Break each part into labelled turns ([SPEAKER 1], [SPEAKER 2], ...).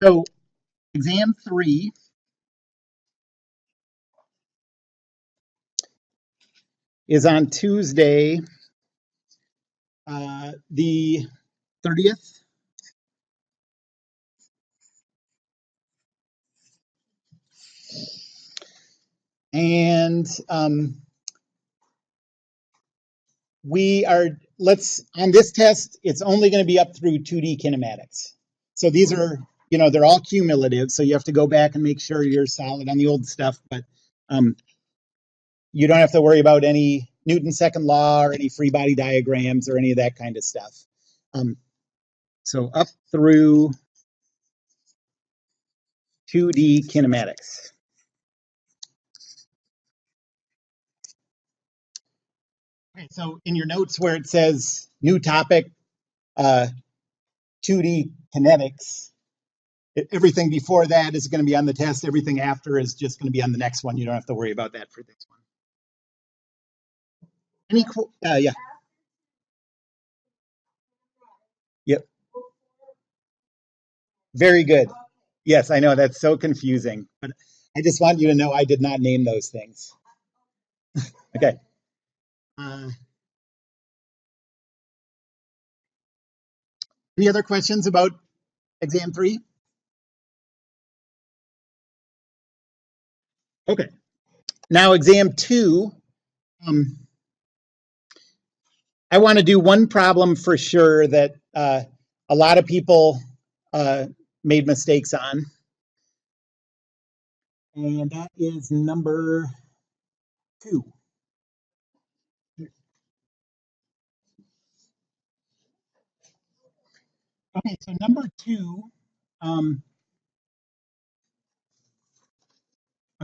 [SPEAKER 1] So exam 3 is on Tuesday, the 30th. And on this test, it's only going to be up through 2D kinematics. So these are, they're all cumulative. So you have to go back and make sure you're solid on the old stuff. But um, you don't have to worry about any Newton's second law or any free body diagrams or any of that kind of stuff. So up through 2D kinematics. Okay, so in your notes where it says new topic, 2D kinetics, everything before that is going to be on the test. Everything after is just going to be on the next one. You don't have to worry about that for this one. Yeah. Yep. Very good. Yes, I know that's so confusing, but I just want you to know I did not name those things. Okay. Uh, any other questions about exam 3? Okay. Now exam 2, I want to do one problem for sure that a lot of people made mistakes on. And that is number 2. Okay, so number 2, a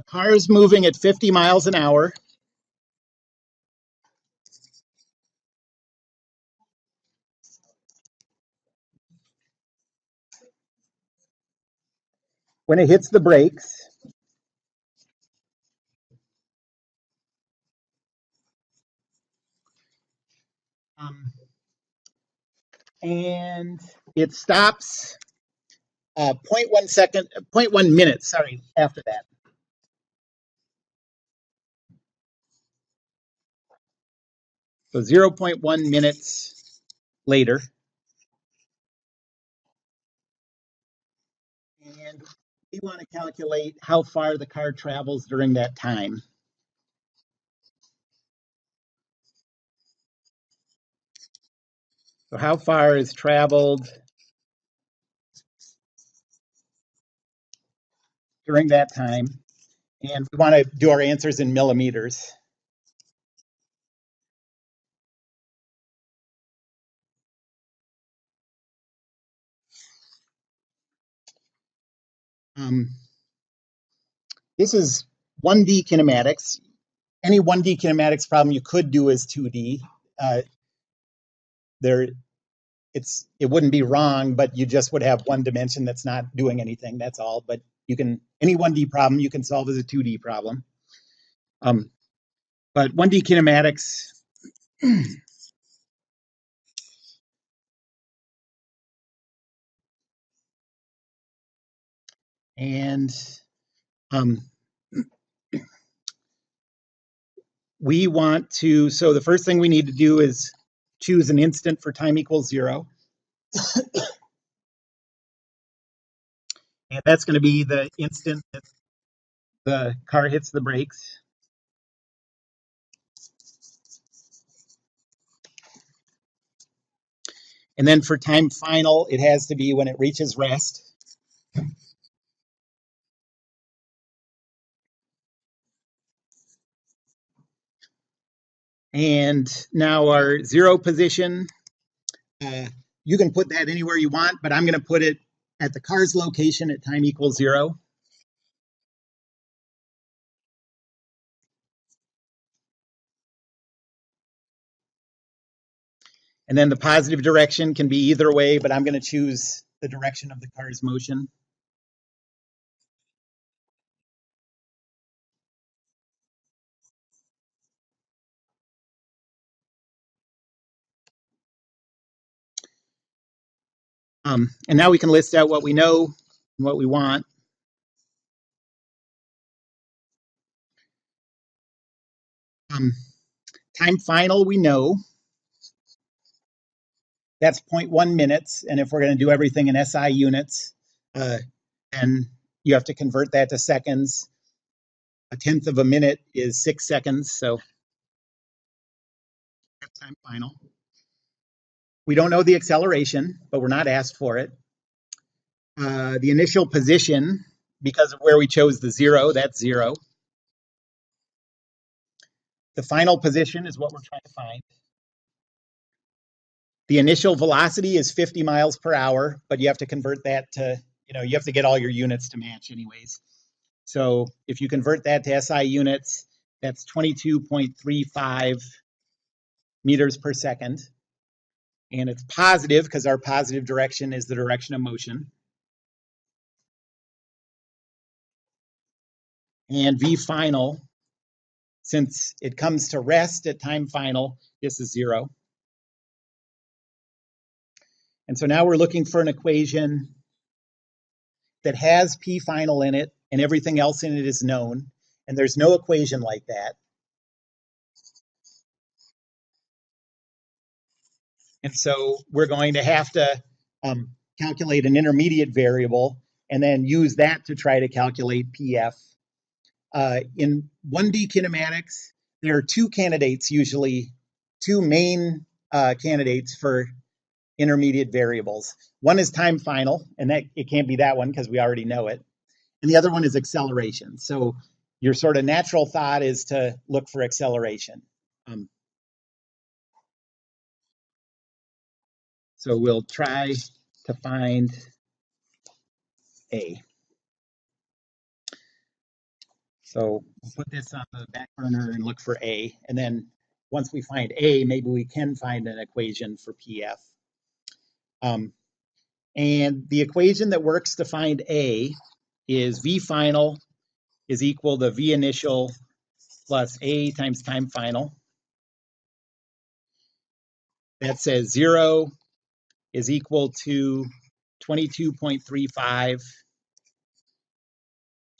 [SPEAKER 1] car is moving at 50 miles an hour. When it hits the brakes, um, and it stops 0.1 minutes, sorry, after that. So 0.1 minutes later. And we want to calculate how far the car travels during that time. So how far is traveled during that time? And we want to do our answers in millimeters. This is 1D kinematics. Any 1D kinematics problem you could do is 2D. There, it wouldn't be wrong, but you just would have one dimension that's not doing anything. That's all. But any 1D problem you can solve as a 2D problem. But 1D kinematics. And we want to, so the first thing we need to do is choose an instant for time equals 0. And that's going to be the instant that the car hits the brakes. And then for time final, it has to be when it reaches rest. And now our 0 position, you can put that anywhere you want, but I'm going to put it at the car's location at time equals 0. And then the positive direction can be either way, but I'm going to choose the direction of the car's motion. And now we can list out what we know. what we want. Time final, we know that's 0.1 minutes. And if we're going to do everything in SI units, then you have to convert that to seconds. A tenth of a minute is 6 seconds. So that's time final. We don't know the acceleration, but we're not asked for it. The initial position, because of where we chose the 0, that's 0. The final position is what we're trying to find. The initial velocity is 50 miles per hour, but you have to convert that to, you have to get all your units to match anyways. So if you convert that to SI units, that's 22.35 meters per second. And it's positive because our positive direction is the direction of motion. And V final, since it comes to rest at time final, this is 0. And so now we're looking for an equation that has P final in it and everything else in it is known. And there's no equation like that. And so we're going to have to calculate an intermediate variable and then use that to try to calculate PF. In 1D kinematics, there are two candidates usually, two main candidates for intermediate variables. One is time final, and that it can't be that one because we already know it. And the other one is acceleration. So your sort of natural thought is to look for acceleration. So we'll try to find A. So we'll put this on the back burner and look for A. And then once we find A, maybe we can find an equation for PF. And the equation that works to find A is V final is equal to V initial plus A times time final. That says 0 is equal to 22.35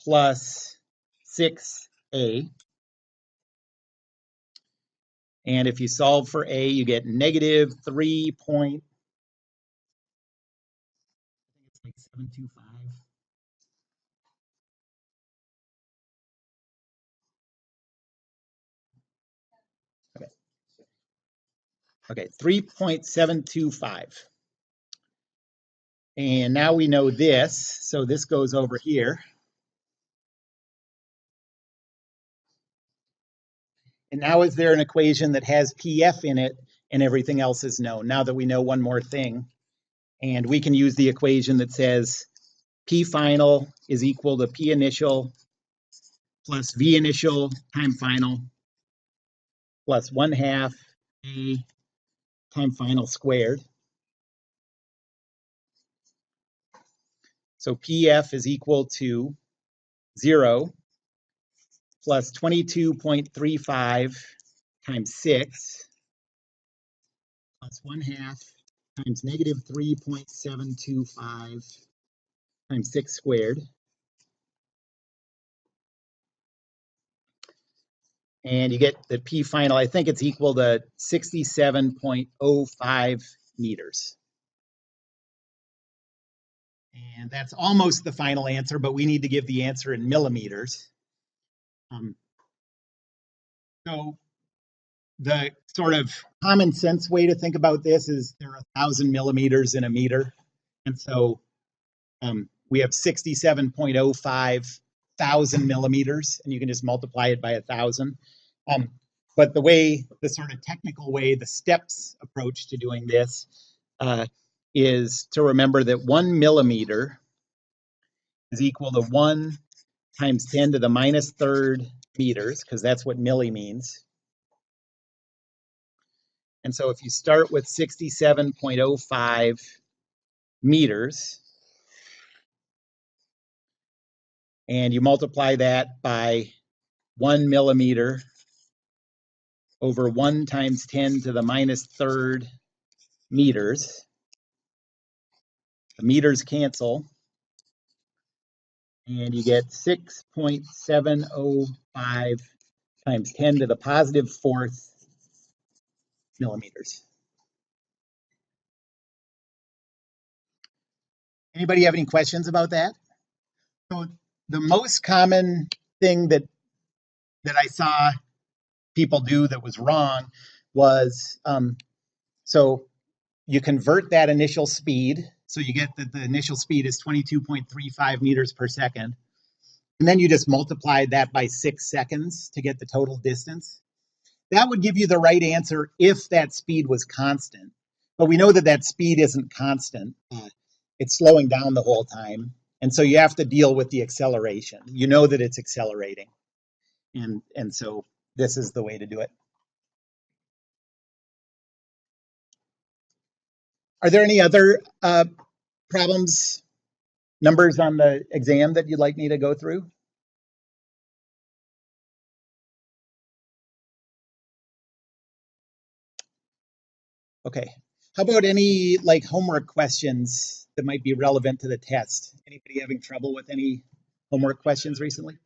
[SPEAKER 1] plus 6A. And if you solve for A, you get negative 3.725. Okay, 3.725. And now we know this, so this goes over here. And now is there an equation that has PF in it and everything else is known? Now that we know one more thing, and we can use the equation that says P final is equal to P initial plus V initial time final plus 1/2 A time final squared. So PF is equal to 0 plus 22.35 times 6 plus 1/2 times negative 3.725 times 6 squared. And you get the P final, I think it's equal to 67.05 meters. And that's almost the final answer, but we need to give the answer in millimeters. So the sort of common sense way to think about this is there are 1,000 millimeters in a meter. And so we have 67.05 thousand millimeters, and you can just multiply it by 1,000. But the sort of technical way, the steps approach to doing this is to remember that 1 millimeter is equal to 1 times 10 to the minus third meters, because that's what milli means. And so if you start with 67.05 meters, and you multiply that by 1 millimeter over 1 times 10 to the minus third meters, the meters cancel, And you get 6.705 times 10 to the positive fourth millimeters. Anybody have any questions about that? So the most common thing that I saw people do that was wrong was so you convert that initial speed. So you get that the initial speed is 22.35 meters per second. And then you just multiply that by 6 seconds to get the total distance. That would give you the right answer if that speed was constant. But we know that that speed isn't constant. It's slowing down the whole time. And so you have to deal with the acceleration. You know that it's accelerating. And so this is the way to do it. Are there any other problems, numbers on the exam that you'd like me to go through? Okay. How about any like homework questions that might be relevant to the test? Anybody having trouble with any homework questions recently?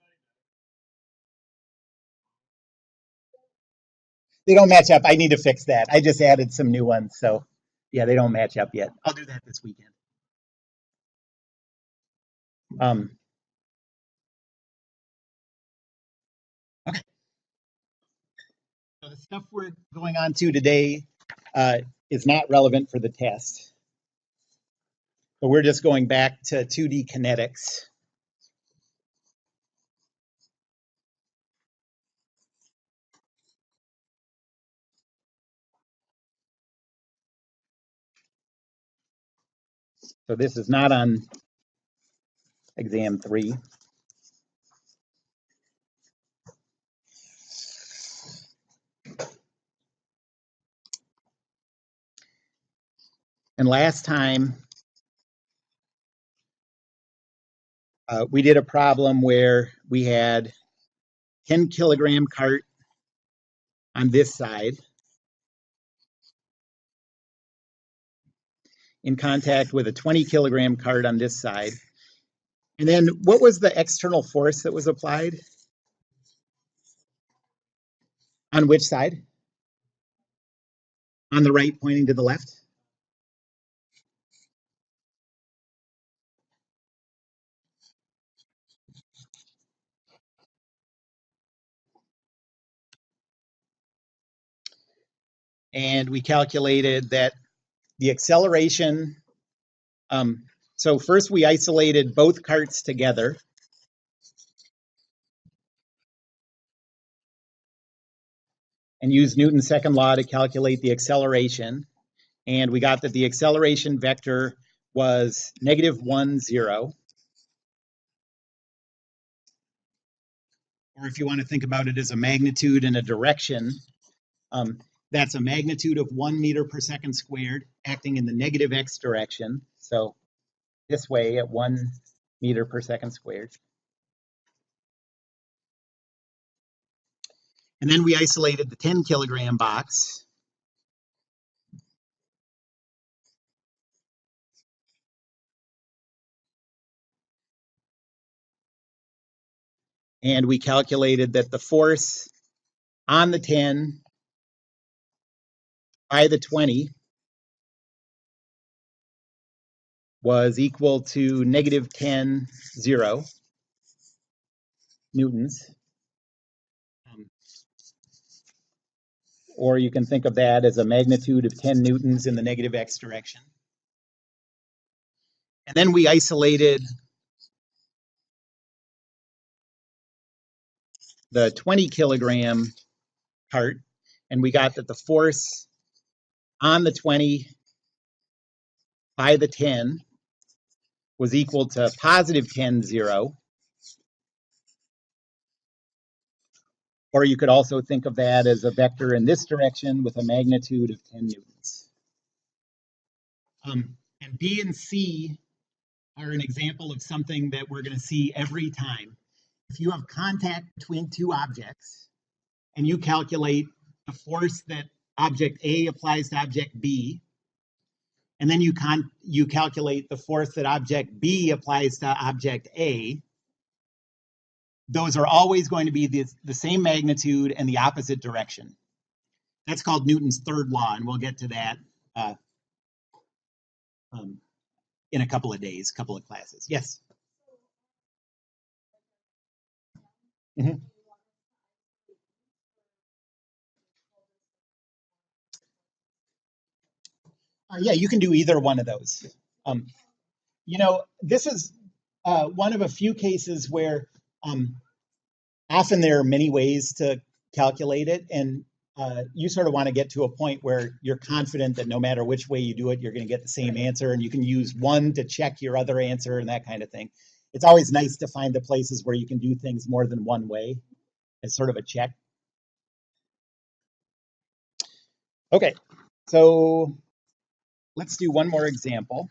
[SPEAKER 1] They don't match up. I need to fix that. I just added some new ones. So yeah, they don't match up yet. I'll do that this weekend. Okay. So the stuff we're going on to today is not relevant for the test. But we're just going back to 2D kinetics. So this is not on exam 3. And last time, we did a problem where we had 10 kilogram cart on this side in contact with a 20 kilogram cart on this side. And then what was the external force that was applied? On which side? On the right, pointing to the left? And we calculated that the acceleration, so first we isolated both carts together. And used Newton's second law to calculate the acceleration. And we got that the acceleration vector was -1, 0. Or if you want to think about it as a magnitude and a direction, that's a magnitude of 1 meter per second squared acting in the negative x direction. So this way at 1 meter per second squared. And then we isolated the 10 kilogram box. And we calculated that the force on the 10 by the 20 was equal to -10, 0 newtons. Or you can think of that as a magnitude of 10 newtons in the negative x direction. And then we isolated the 20 kilogram part, and we got that the force on the 20 by the 10 was equal to +10, 0. Or you could also think of that as a vector in this direction with a magnitude of 10 newtons. And B and C are an example of something that we're going to see every time. If you have contact between two objects and you calculate the force that object A applies to object B, and then you calculate the force that object B applies to object A, those are always going to be the same magnitude and the opposite direction. That's called Newton's third law, and we'll get to that uh, um, in a couple of days, couple of classes. Yes. Mhm. Yeah, you can do either one of those. Um, this is one of a few cases where um, often there are many ways to calculate it, and you sort of want to get to a point where you're confident that no matter which way you do it, you're going to get the same answer, and you can use one to check your other answer and that kind of thing. It's always nice to find the places where you can do things more than one way as sort of a check. Okay, so let's do one more example.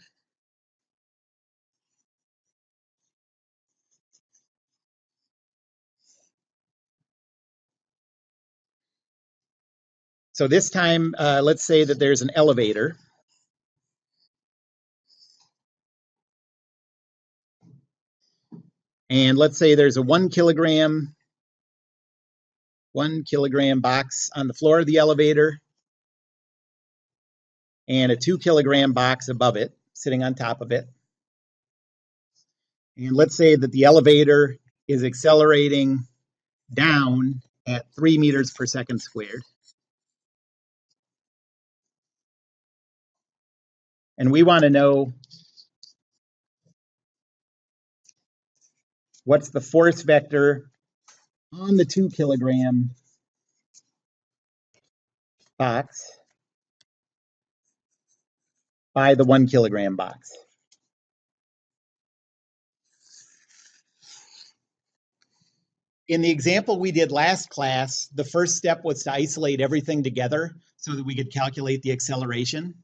[SPEAKER 1] So this time, let's say that there's an elevator. And let's say there's a 1 kilogram box on the floor of the elevator and a 2 kilogram box above it, sitting on top of it. And let's say that the elevator is accelerating down at 3 meters per second squared. And we want to know what's the force vector on the 2 kilogram box by the 1 kilogram box. In the example we did last class, the first step was to isolate everything together so that we could calculate the acceleration.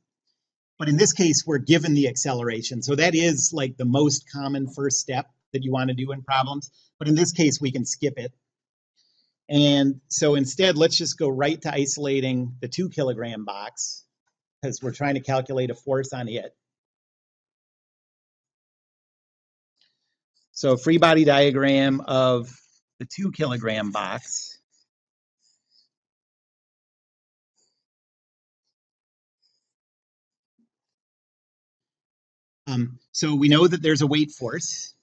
[SPEAKER 1] But in this case, we're given the acceleration. So that is like the most common first step that you want to do in problems. But in this case, we can skip it. And so instead, let's just go right to isolating the 2 kilogram box because we're trying to calculate a force on it. So free body diagram of the 2 kilogram box. So we know that there's a weight force.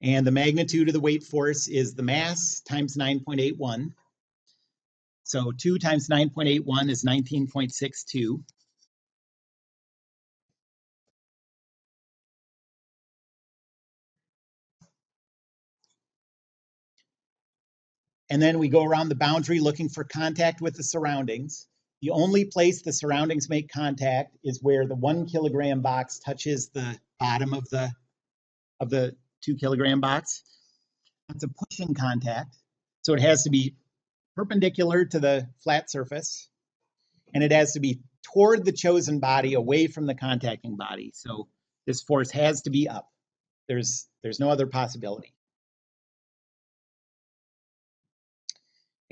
[SPEAKER 1] And the magnitude of the weight force is the mass times 9.81. So 2 times 9.81 is 19.62. And then we go around the boundary looking for contact with the surroundings. The only place the surroundings make contact is where the 1 kilogram box touches the bottom of the 2 kilogram box. That's a pushing contact. So it has to be perpendicular to the flat surface, and it has to be toward the chosen body, away from the contacting body. So this force has to be up. There's no other possibility.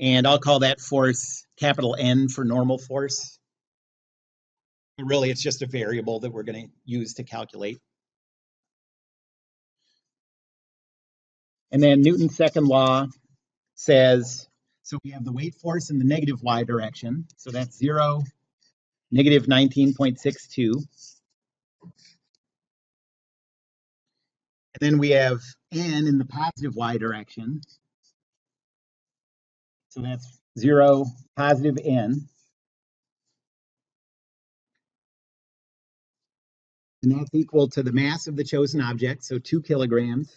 [SPEAKER 1] And I'll call that force capital N for normal force. But really, it's just a variable that we're going to use to calculate. And then Newton's second law says, so we have the weight force in the negative y direction. So that's 0, negative 19.62. And then we have N in the positive y direction. So that's 0, positive N. And that's equal to the mass of the chosen object, so 2 kilograms,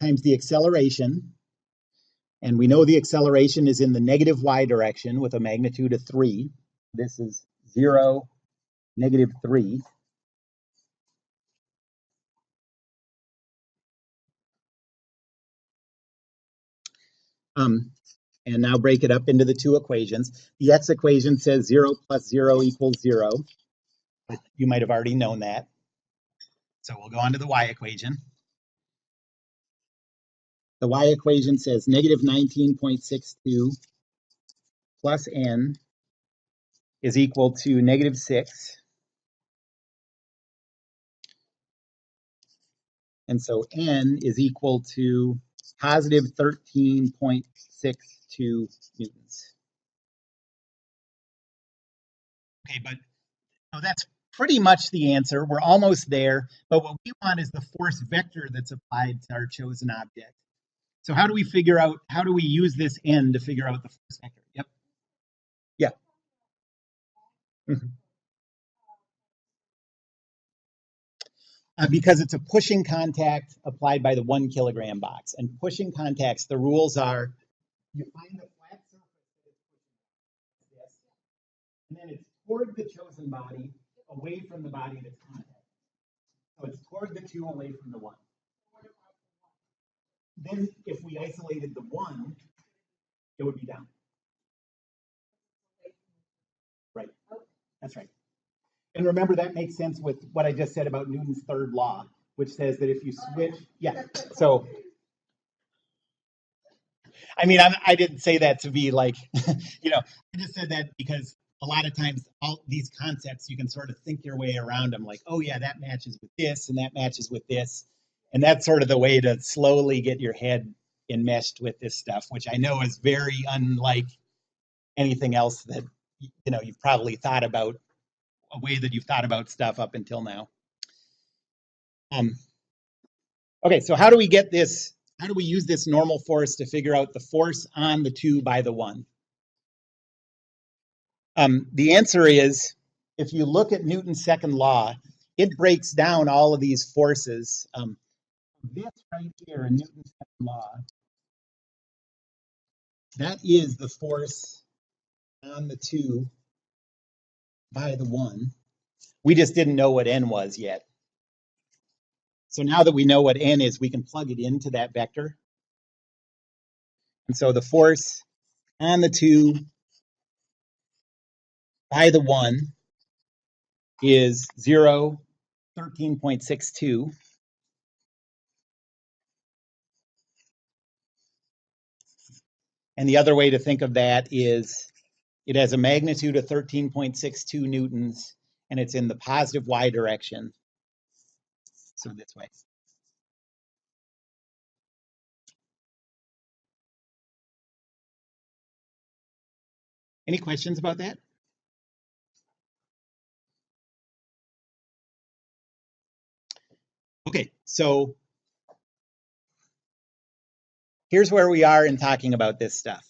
[SPEAKER 1] times the acceleration. And we know the acceleration is in the negative y direction with a magnitude of 3. This is 0, negative 3. And now break it up into the two equations. The x equation says 0 plus 0 equals 0. But you might have already known that. So we'll go on to the y equation. The y equation says negative 19.62 plus n is equal to negative 6. And so N is equal to positive 13.62 newtons. Okay, but that's pretty much the answer. We're almost there. But what we want is the force vector that's applied to our chosen object. So how do we use this N to figure out the force vector? Yep. Yeah. Mhm. Because it's a pushing contact applied by the 1 kilogram box. And pushing contacts, the rules are you find the flat surface that it's pushing this, and then it's toward the chosen body, away from the body that's contact. So it's toward the 2, away from the 1. Then if we isolated the 1, it would be down. Right. That's right. And remember, that makes sense with what I just said about Newton's third law, which says that if you switch, yeah. So, I mean, I didn't say that to be like, I just said that because a lot of times all these concepts, you can sort of think your way around them like, oh, yeah, that matches with this and that matches with this. And that's sort of the way to slowly get your head enmeshed with this stuff, which I know is very unlike anything else that, you've probably thought about, a way that you've thought about stuff up until now. Okay, so how do we get this? How do we use this normal force to figure out the force on the 2 by the 1? The answer is, if you look at Newton's second law, it breaks down all of these forces. This right here in Newton's second law, that is the force on the 2 by the 1. We just didn't know what N was yet. So now that we know what N is, we can plug it into that vector. And so the force on the 2 by the 1 is 13.62. And the other way to think of that is it has a magnitude of 13.62 newtons, and it's in the positive y direction. So this way. Any questions about that? Okay, so here's where we are in talking about this stuff.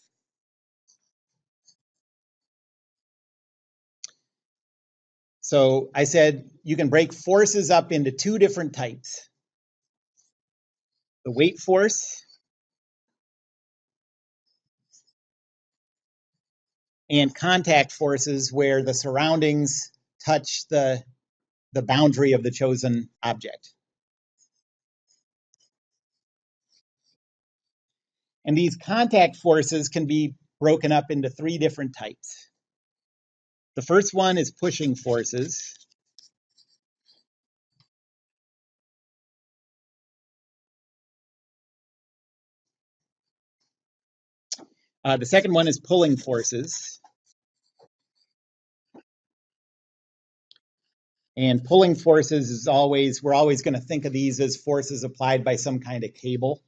[SPEAKER 1] So I said you can break forces up into 2 different types. The weight force and contact forces, where the surroundings touch the boundary of the chosen object. And these contact forces can be broken up into 3 different types. The first one is pushing forces. The second one is pulling forces. And pulling forces is we're always going to think of these as forces applied by some kind of cable,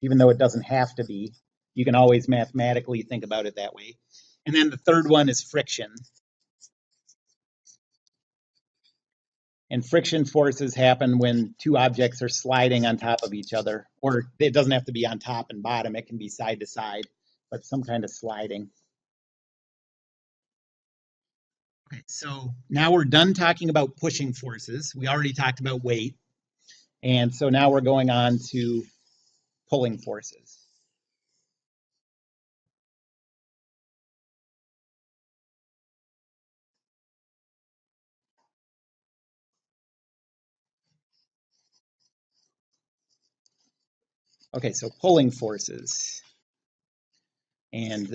[SPEAKER 1] even though it doesn't have to be. You can always mathematically think about it that way. And then the third one is friction. And friction forces happen when 2 objects are sliding on top of each other, or it doesn't have to be on top and bottom, it can be side to side, but some kind of sliding. Okay, so now we're done talking about pushing forces. We already talked about weight. And so now we're going on to pulling forces. Okay, so pulling forces. And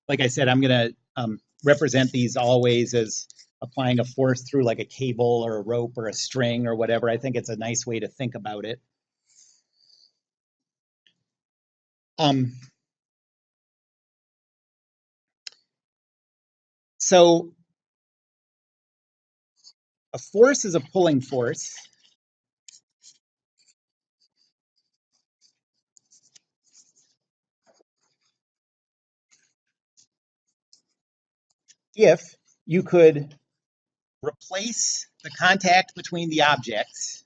[SPEAKER 1] like I said, I'm going to represent these always as applying a force through like a cable or a rope or a string or whatever. I think it's a nice way to think about it. So a force is a pulling force if you could replace the contact between the objects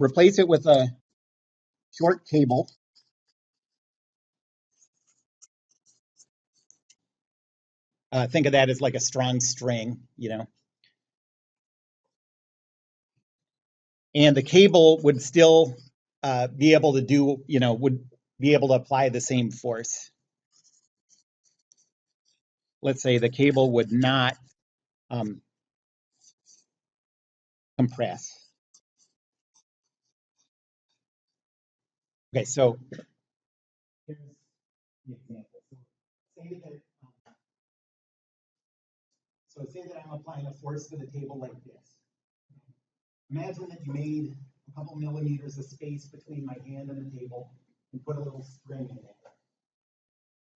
[SPEAKER 1] replace it with a short cable. Think of that as like a strong string, you know. And the cable would still be able to do, you know, would be able to apply the same force. Let's say the cable would not compress. Okay, so here's the example. Say that I'm applying a force to the table like this. Imagine that you made a couple millimeters of space between my hand and the table and put a little string in there.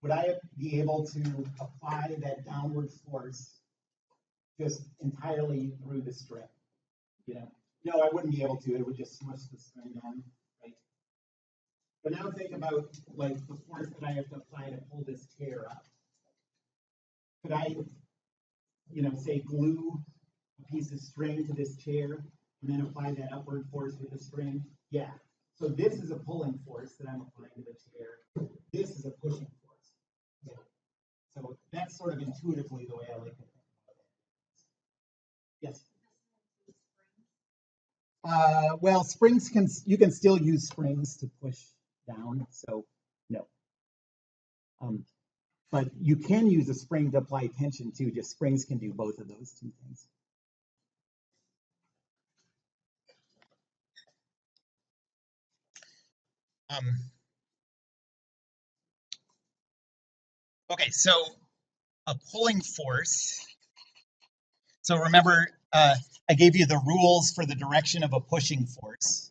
[SPEAKER 1] Would I be able to apply that downward force just entirely through the string? You know, no, I wouldn't be able to. It would just smush the string down, right? But now think about like the force that I have to apply to pull this chair up. Could I, you know, say glue a piece of string to this chair and then apply that upward force with the string? Yeah. So this is a pulling force that I'm applying to the chair. This is a pushing force. Yeah. So that's sort of intuitively the way I like to think about it. Yes. Well, springs you can still use springs to push down, so no. But you can use a spring to apply tension too. Just springs can do both of those two things. Okay, so a pulling force. So remember, I gave you the rules for the direction of a pushing force.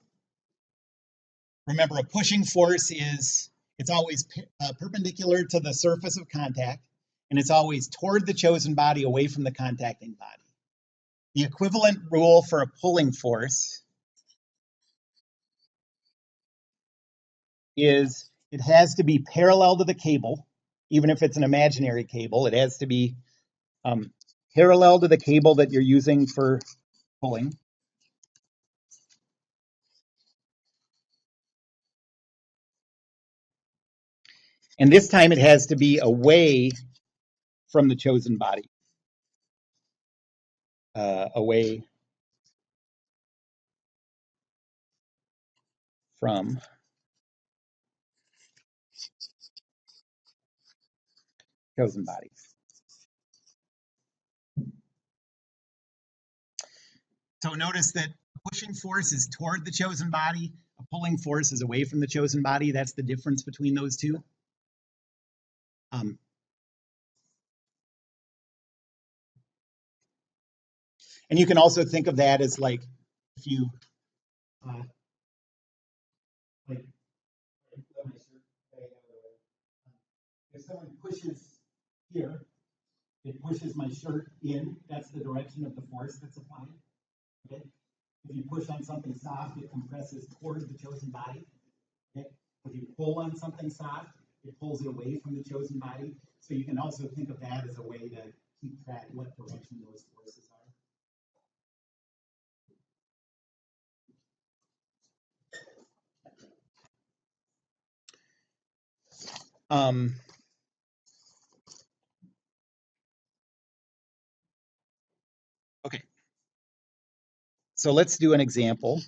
[SPEAKER 1] Remember, a pushing force is, it's always perpendicular to the surface of contact, and it's always toward the chosen body, away from the contacting body. The equivalent rule for a pulling force is it has to be parallel to the cable, even if it's an imaginary cable. It has to be parallel to the cable that you're using for pulling. And this time it has to be away from the chosen body. Away from chosen body. So notice that pushing force is toward the chosen body, a pulling force is away from the chosen body. That's the difference between those two. And you can also think of that as like if you like if someone pushes here, it pushes my shirt in. That's the direction of the force that's applied. Okay. If you push on something soft, it compresses towards the chosen body. Okay. If you pull on something soft, it pulls it away from the chosen body. So you can also think of that as a way to keep track of what direction those forces are. Okay. So let's do an example.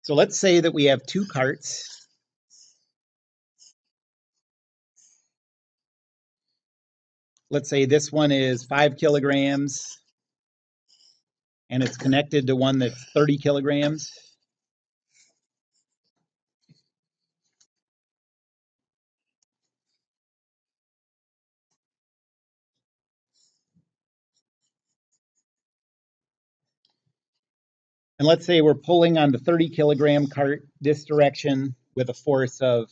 [SPEAKER 1] So let's say that we have two carts. Let's say this one is 5 kilograms and it's connected to one that's 30 kilograms. And let's say we're pulling on the 30 kilogram cart this direction with a force of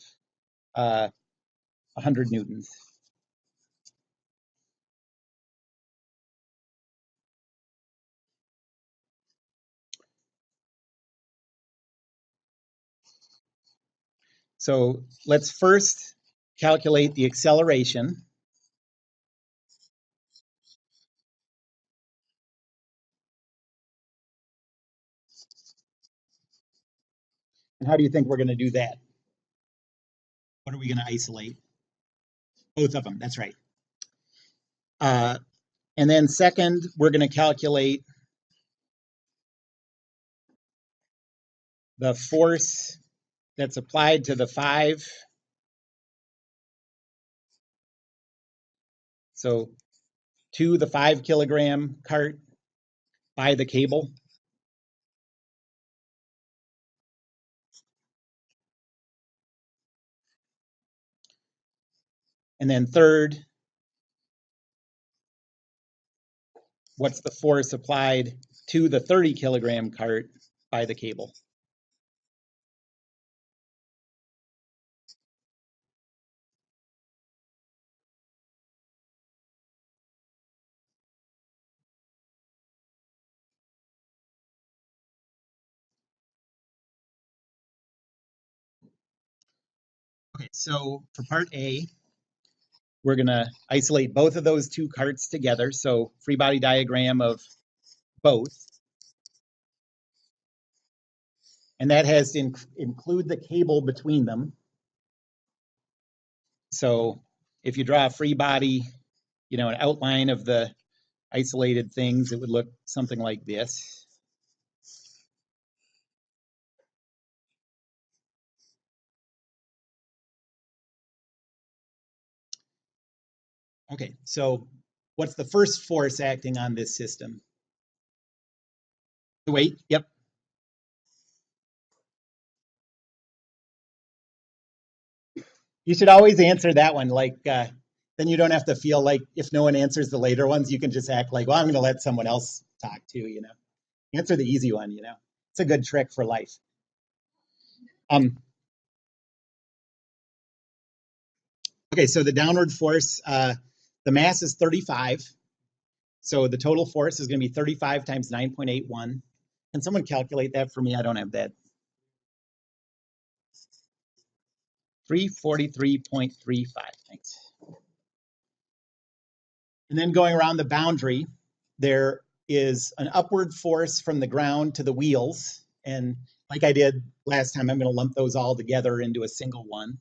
[SPEAKER 1] 100 newtons. So let's first calculate the acceleration. And how do you think we're going to do that? What are we going to isolate? Both of them, that's right. And then second, we're going to calculate the force that's applied to the 5. So to the 5 kilogram cart by the cable. And then third, what's the force applied to the 30 kilogram cart by the cable? Okay, so for part A, we're going to isolate both of those two carts together. So free body diagram of both. And that has to include the cable between them. So if you draw a free body, an outline of the isolated things, it would look something like this. Okay, so what's the first force acting on this system? The weight, yep. You should always answer that one. Then you don't have to feel like if no one answers the later ones, you can just act like, well, I'm going to let someone else talk too, Answer the easy one, It's a good trick for life. Okay, so the downward force, the mass is 35. So the total force is going to be 35 times 9.81. Can someone calculate that for me? I don't have that. 343.35, thanks. And then going around the boundary, there is an upward force from the ground to the wheels. And like I did last time, I'm going to lump those all together into a single one.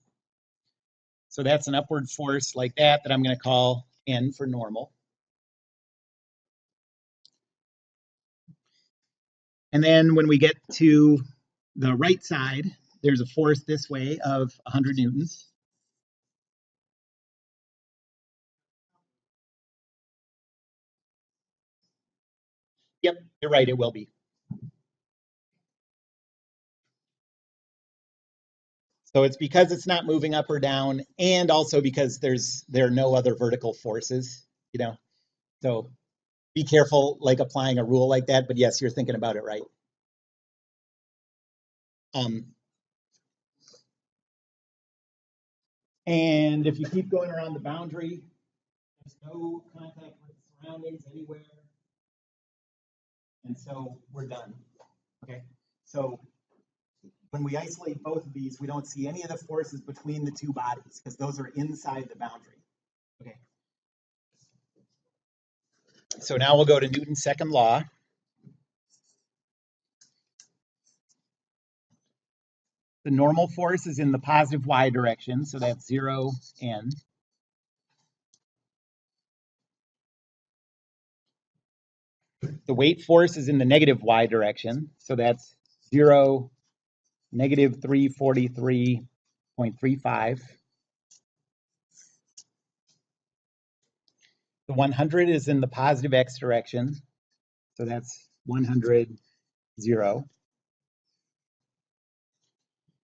[SPEAKER 1] So that's an upward force like that I'm going to call N for normal. And then when we get to the right side, there's a force this way of 100 newtons. Yep, you're right, it will be. So it's because it's not moving up or down, and also because there are no other vertical forces, So be careful like applying a rule like that, but yes, you're thinking about it right. And if you keep going around the boundary, there's no contact with the surroundings anywhere. And so we're done. Okay, so when we isolate both of these, we don't see any of the forces between the two bodies because those are inside the boundary. Okay. So now we'll go to Newton's second law. The normal force is in the positive y direction, so that's 0, n. The weight force is in the negative y direction, so that's 0, negative 343.35. The 100 is in the positive x direction, so that's 100, 0.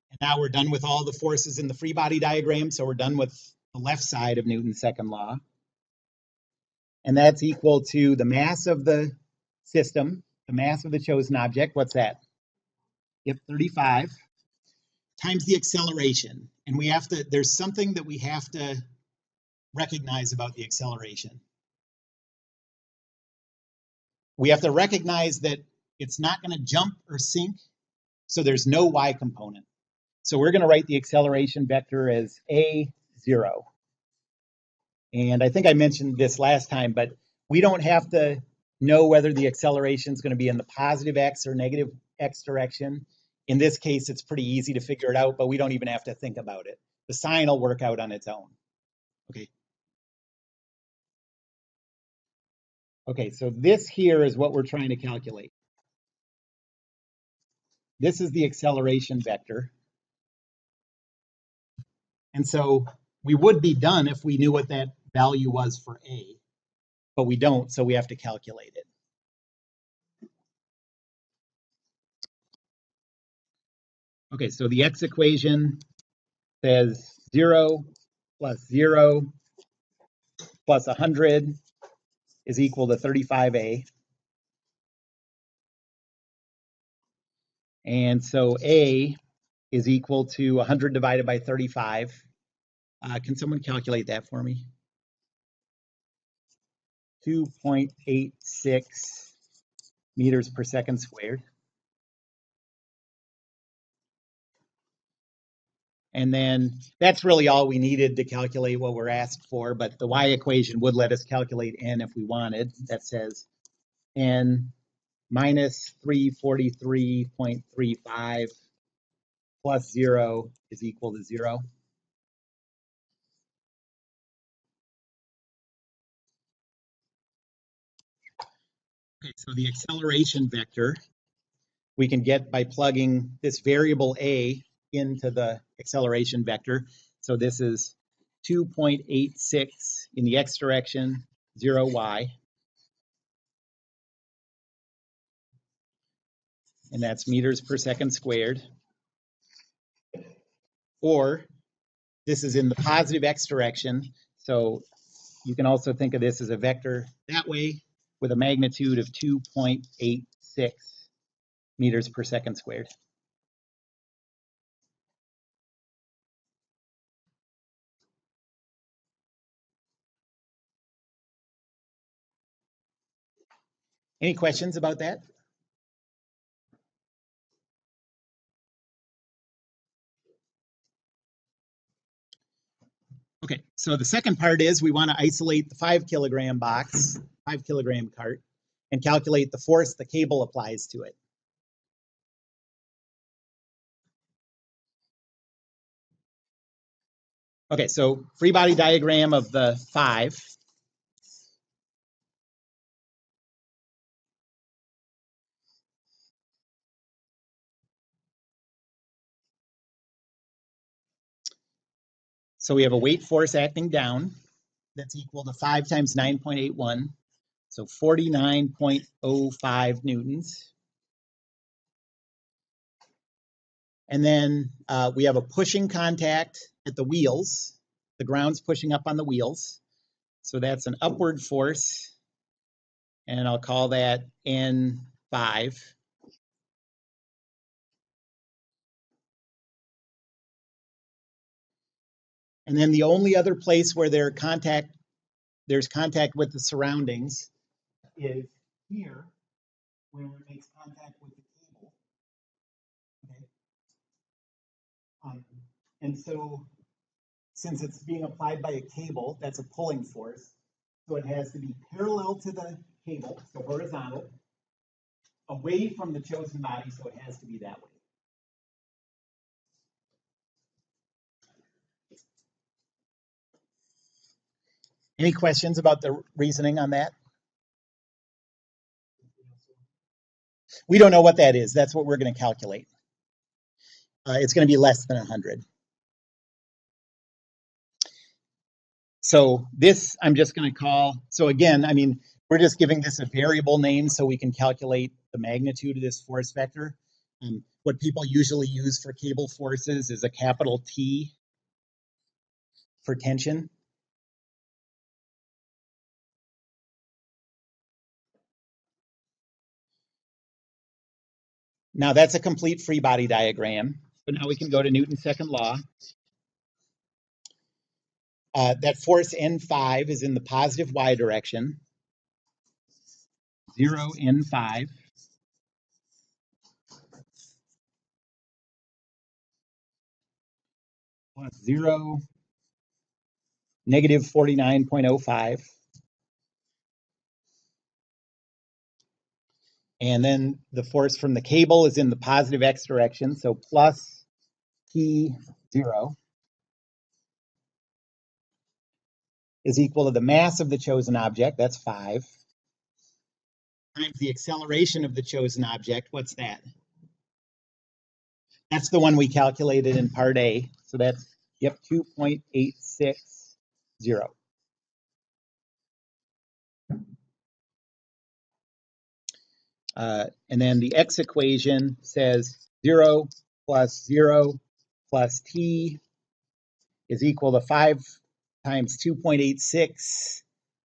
[SPEAKER 1] And now we're done with all the forces in the free body diagram, so we're done with the left side of Newton's second law. And that's equal to the mass of the system, the mass of the chosen object. What's that? Yep, 35 times the acceleration. And there's something that we have to recognize about the acceleration. We have to recognize that it's not going to jump or sink, so there's no y component. So we're going to write the acceleration vector as a0. And I think I mentioned this last time, but we don't have to know whether the acceleration is going to be in the positive x or negative x direction. In this case, it's pretty easy to figure it out, but we don't even have to think about it. The sign will work out on its own. Okay. Okay, so this here is what we're trying to calculate. This is the acceleration vector. And so we would be done if we knew what that value was for a, but we don't, so we have to calculate it. Okay, so the x equation says 0 plus 0 plus 100 is equal to 35a. And so a is equal to 100 divided by 35. Can someone calculate that for me? 2.86 meters per second squared. And then that's really all we needed to calculate what we're asked for, but the y equation would let us calculate n if we wanted. That says n minus 343.35 plus 0 is equal to 0. Okay, so the acceleration vector we can get by plugging this variable a into the acceleration vector. So this is 2.86 in the x direction, 0y. And that's meters per second squared. Or this is in the positive x direction. So you can also think of this as a vector that way with a magnitude of 2.86 meters per second squared. Any questions about that? Okay, so the second part is we want to isolate the 5 kilogram box, 5 kilogram cart, and calculate the force the cable applies to it. Okay, so free body diagram of the 5. So we have a weight force acting down that's equal to 5 times 9.81, so 49.05 newtons. And then we have a pushing contact at the wheels. The ground's pushing up on the wheels. So that's an upward force, and I'll call that N5. And then the only other place where there's contact with the surroundings is here, where it makes contact with the cable. Okay. And so since it's being applied by a cable, that's a pulling force. So it has to be parallel to the cable, so horizontal, away from the chosen body, so it has to be that way. Any questions about the reasoning on that? We don't know what that is. That's what we're going to calculate. It's going to be less than 100. So this I'm just going to call, so again, I mean, we're just giving this a variable name so we can calculate the magnitude of this force vector. What people usually use for cable forces is a capital T for tension. Now that's a complete free body diagram. But now we can go to Newton's second law. That force N5 is in the positive y direction. 0 N5. plus 0, negative 49.05. And then the force from the cable is in the positive x direction, so plus T0 is equal to the mass of the chosen object, that's 5, times the acceleration of the chosen object, what's that? That's the one we calculated in part A, so that's, yep, 2.860. And then the x equation says 0 plus t is equal to 5 times 2.86,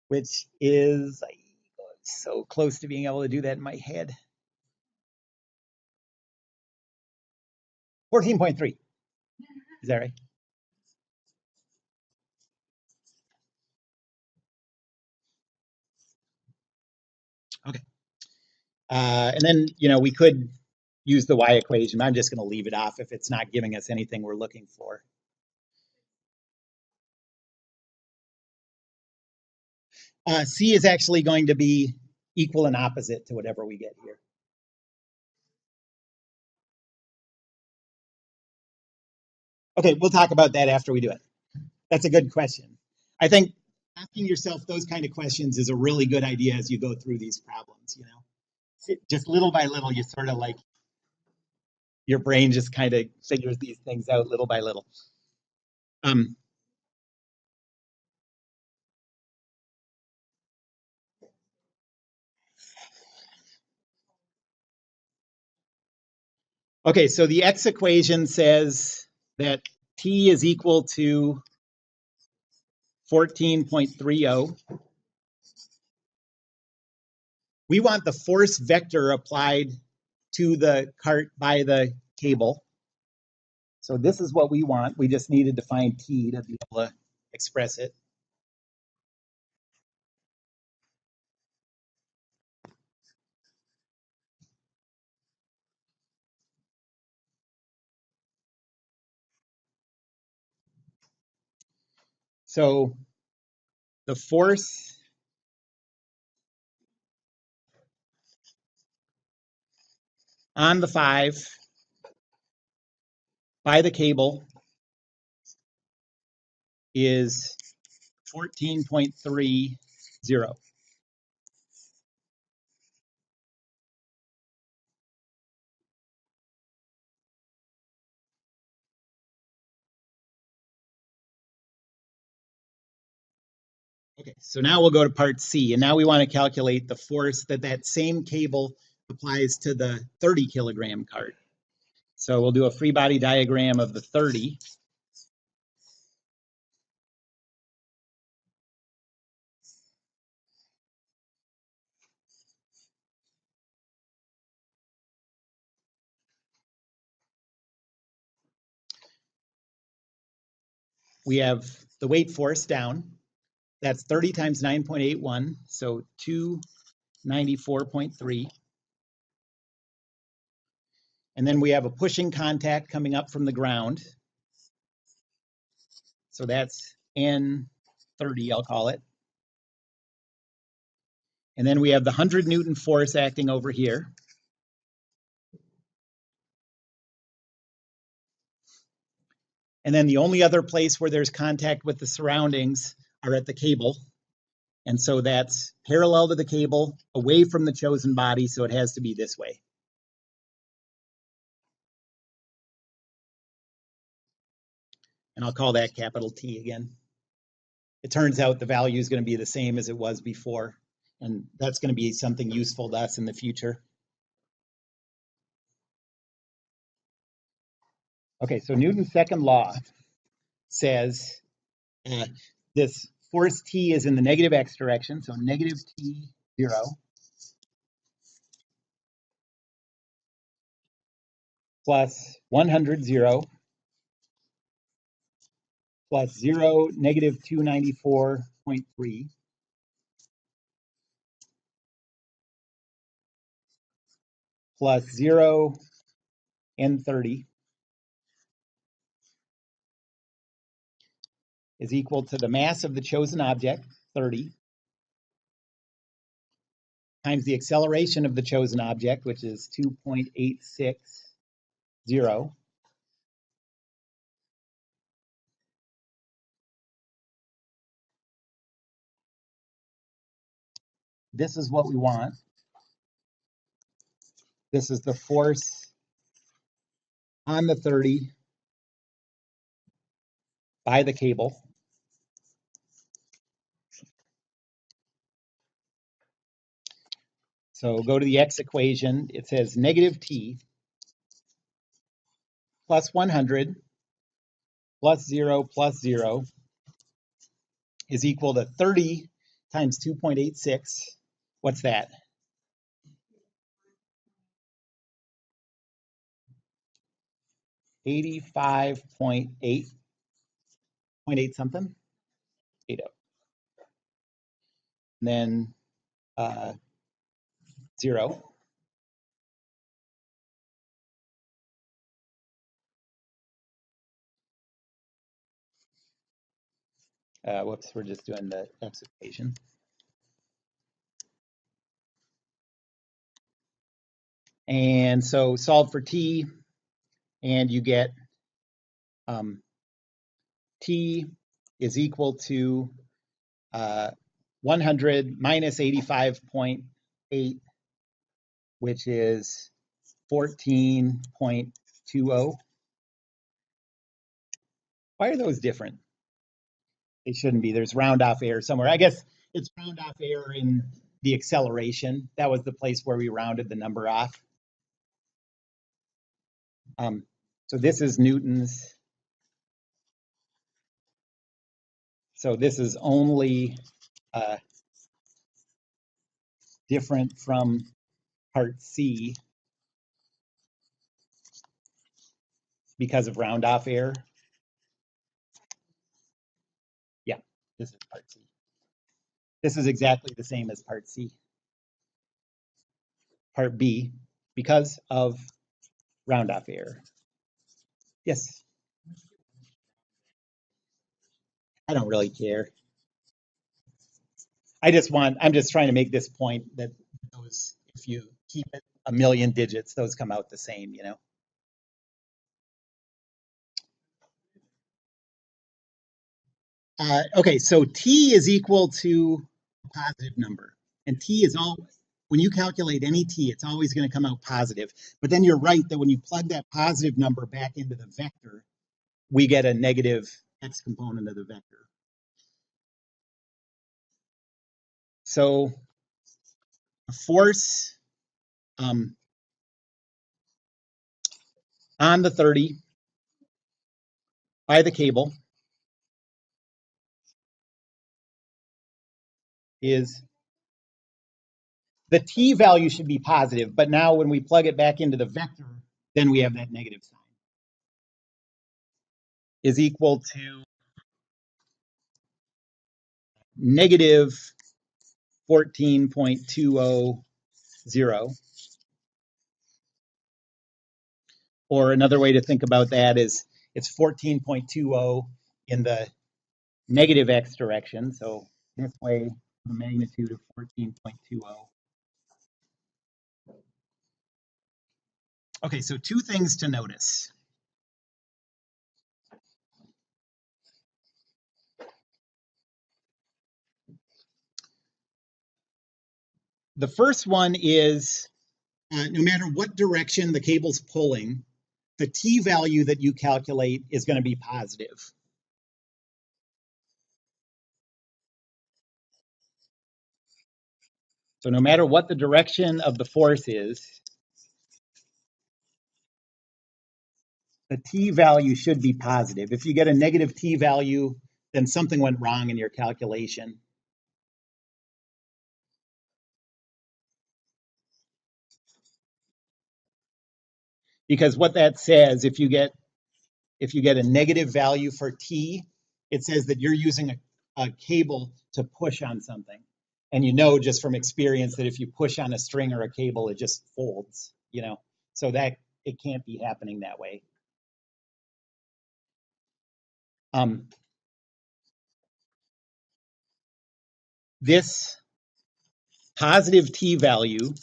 [SPEAKER 1] which is so close to being able to do that in my head. 14.3. Is that right? Okay. And then, we could use the y equation. I'm just going to leave it off if it's not giving us anything we're looking for. C is actually going to be equal and opposite to whatever we get here. Okay, we'll talk about that after we do it. That's a good question. I think asking yourself those kind of questions is a really good idea as you go through these problems, Just little by little, you sort of like, your brain just kind of figures these things out little by little. Okay, so the x equation says that t is equal to 14.30. We want the force vector applied to the cart by the cable. So this is what we want. We just needed to find t to be able to express it. So the force on the 5 by the cable is 14.30. Okay, so now we'll go to part C, and now we want to calculate the force that same cable applies to the 30 kilogram cart. So we'll do a free body diagram of the 30. We have the weight force down. That's 30 times 9.81, so 294.3. And then we have a pushing contact coming up from the ground. So that's N30, I'll call it. And then we have the 100 Newton force acting over here. And then the only other place where there's contact with the surroundings are at the cable. And so that's parallel to the cable, away from the chosen body, so it has to be this way. And I'll call that capital T again. It turns out the value is going to be the same as it was before, and that's going to be something useful to us in the future. Okay, so Newton's second law says this force T is in the negative x direction, so negative T0 plus 100 0 plus 0 negative 294.3 plus 0 N30 is equal to the mass of the chosen object, 30, times the acceleration of the chosen object, which is 2.860. This is what we want. This is the force on the 30 by the cable. So go to the X equation. It says negative T plus 100 plus 0 is equal to 30 times 2.86. What's that? 85.8 something? 80. And then 0. Whoops, we're just doing the X equation. And so solve for T, and you get T is equal to 100 minus 85.8, which is 14.20. Why are those different? They shouldn't be. There's round off error somewhere. I guess it's round off error in the acceleration. That was the place where we rounded the number off. So this is Newton's. So this is only different from part C because of round off error. Yeah, this is part C. This is exactly the same as part C. Part B, because of round off error. Yes. I don't really care. I'm just trying to make this point that those, if you keep it a million digits, those come out the same, you know? Okay, so T is equal to a positive number. And T is always, when you calculate any T, it's always going to come out positive. But then you're right that when you plug that positive number back into the vector, we get a negative X component of the vector. So a force on the 30 by the cable is, the T value should be positive, but now when we plug it back into the vector, then we have that negative sign. Is equal to negative 14.200. Or another way to think about that is it's 14.20 in the negative X direction. So this way, the magnitude of 14.20. Okay, so two things to notice. The first one is no matter what direction the cable's pulling, the T value that you calculate is going to be positive. So no matter what the direction of the force is, the T value should be positive. If you get a negative T value, then something went wrong in your calculation. Because what that says, if you get a negative value for T, it says that you're using a cable to push on something. And you know just from experience that if you push on a string or a cable, it just folds, you know. So that it can't be happening that way. this positive t value,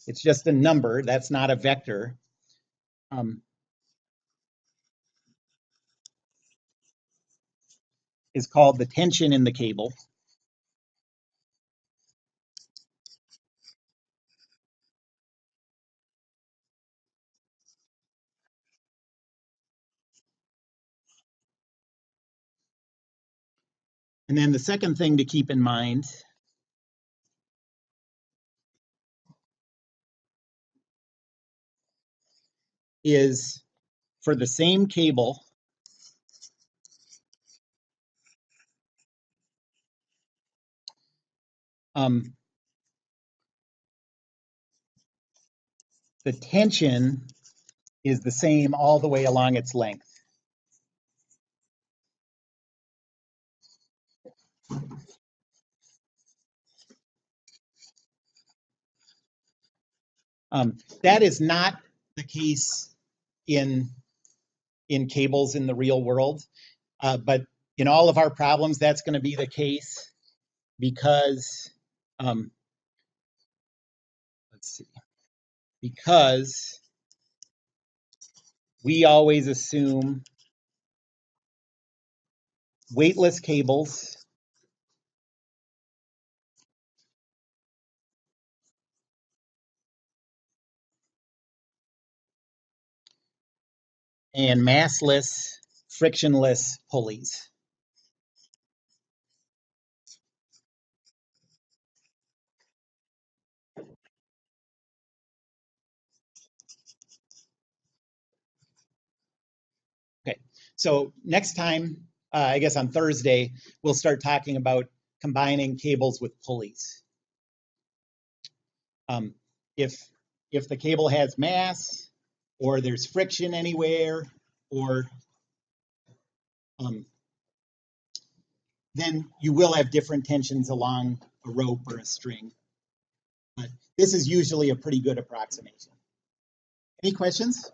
[SPEAKER 1] it's just a number, that's not a vector, is called the tension in the cable. And then the second thing to keep in mind is for the same cable, the tension is the same all the way along its length. That is not the case in cables in the real world, but in all of our problems, that's going to be the case because, let's see, because we always assume weightless cables and massless, frictionless pulleys. Okay, so next time, I guess on Thursday, we'll start talking about combining cables with pulleys. If the cable has mass, or there's friction anywhere, or then you will have different tensions along a rope or a string. But this is usually a pretty good approximation. Any questions?